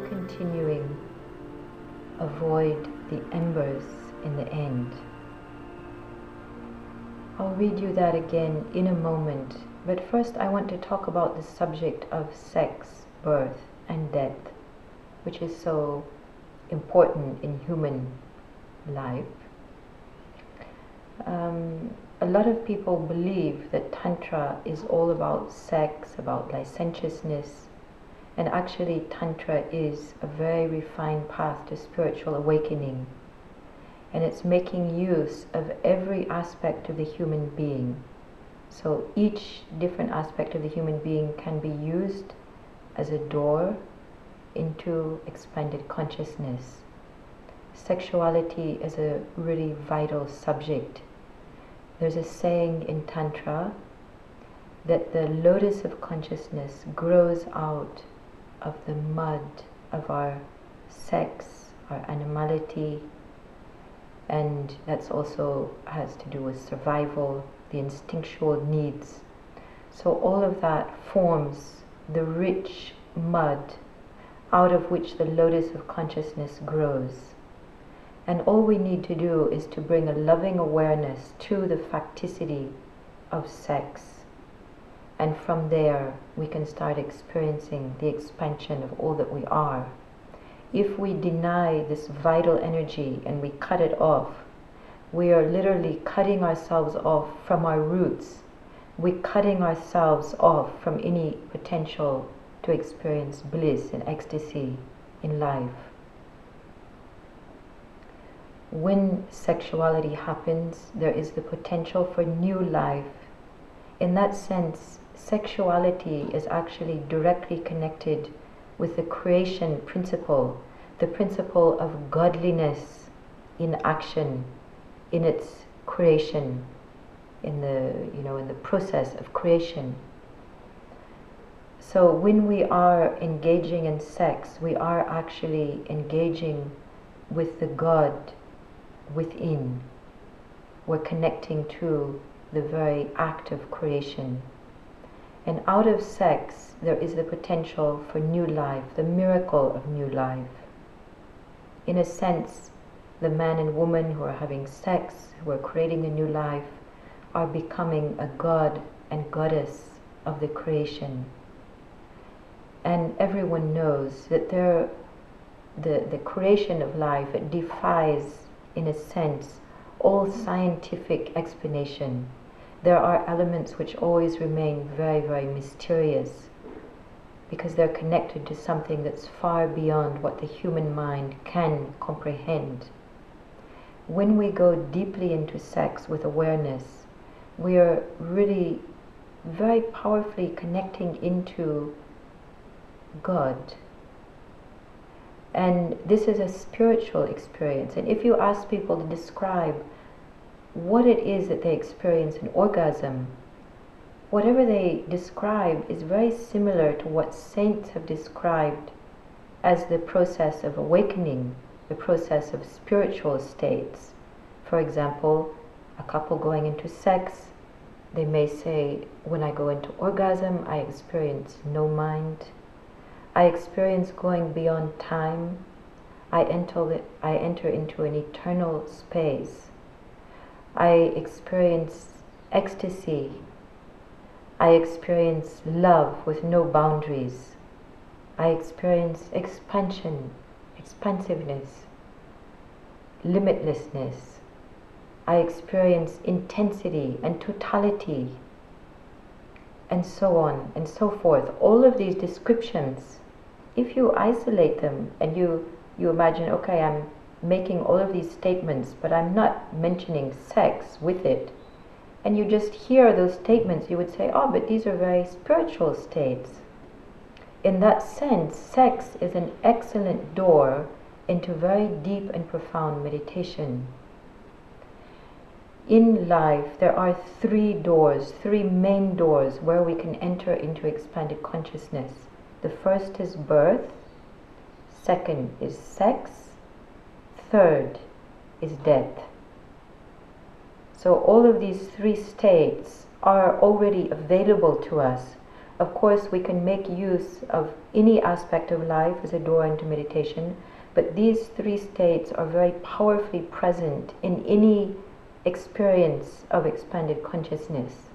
continuing, avoid the embers in the end. I'll read you that again in a moment, but first I want to talk about the subject of sex, birth, and death, which is so important in human life. A lot of people believe that Tantra is all about sex, about licentiousness, and actually Tantra is a very refined path to spiritual awakening, and it's making use of every aspect of the human being. So each different aspect of the human being can be used as a door into expanded consciousness. Sexuality is a really vital subject. There's a saying in Tantra that the lotus of consciousness grows out of the mud of our sex, our animality, and that's also has to do with survival, the instinctual needs. So all of that forms the rich mud out of which the lotus of consciousness grows. And all we need to do is to bring a loving awareness to the facticity of sex. And from there, we can start experiencing the expansion of all that we are. If we deny this vital energy and we cut it off, we are literally cutting ourselves off from our roots. We're cutting ourselves off from any potential to experience bliss and ecstasy in life. When sexuality happens, there is the potential for new life. In that sense, sexuality is actually directly connected with the creation principle, the principle of godliness in action, in its creation, in the process of creation. So when we are engaging in sex, we are actually engaging with the God within. We're connecting to the very act of creation. And out of sex, there is the potential for new life, the miracle of new life. In a sense, the man and woman who are having sex, who are creating a new life, are becoming a god and goddess of the creation. And everyone knows that the creation of life, it defies, in a sense, all scientific explanation. There are elements which always remain very, very mysterious because they're connected to something that's far beyond what the human mind can comprehend. When we go deeply into sex with awareness, we are really very powerfully connecting into God. And this is a spiritual experience. And if you ask people to describe what it is that they experience in orgasm, whatever they describe is very similar to what saints have described as the process of awakening, the process of spiritual states. For example, a couple going into sex, they may say, when I go into orgasm, I experience no mind. I experience going beyond time. I enter into an eternal space. I experience ecstasy. I experience love with no boundaries. I experience expansion, expansiveness, limitlessness. I experience intensity and totality, and so on and so forth. All of these descriptions, if you isolate them and you imagine, okay, I'm making all of these statements, but I'm not mentioning sex with it, and you just hear those statements, you would say, oh, but these are very spiritual states. In that sense, sex is an excellent door into very deep and profound meditation. In life, there are three main doors where we can enter into expanded consciousness. The first is birth, second is sex, third is death. So all of these three states are already available to us Of course, we can make use of any aspect of life as a door into meditation, but these three states are very powerfully present in any experience of expanded consciousness.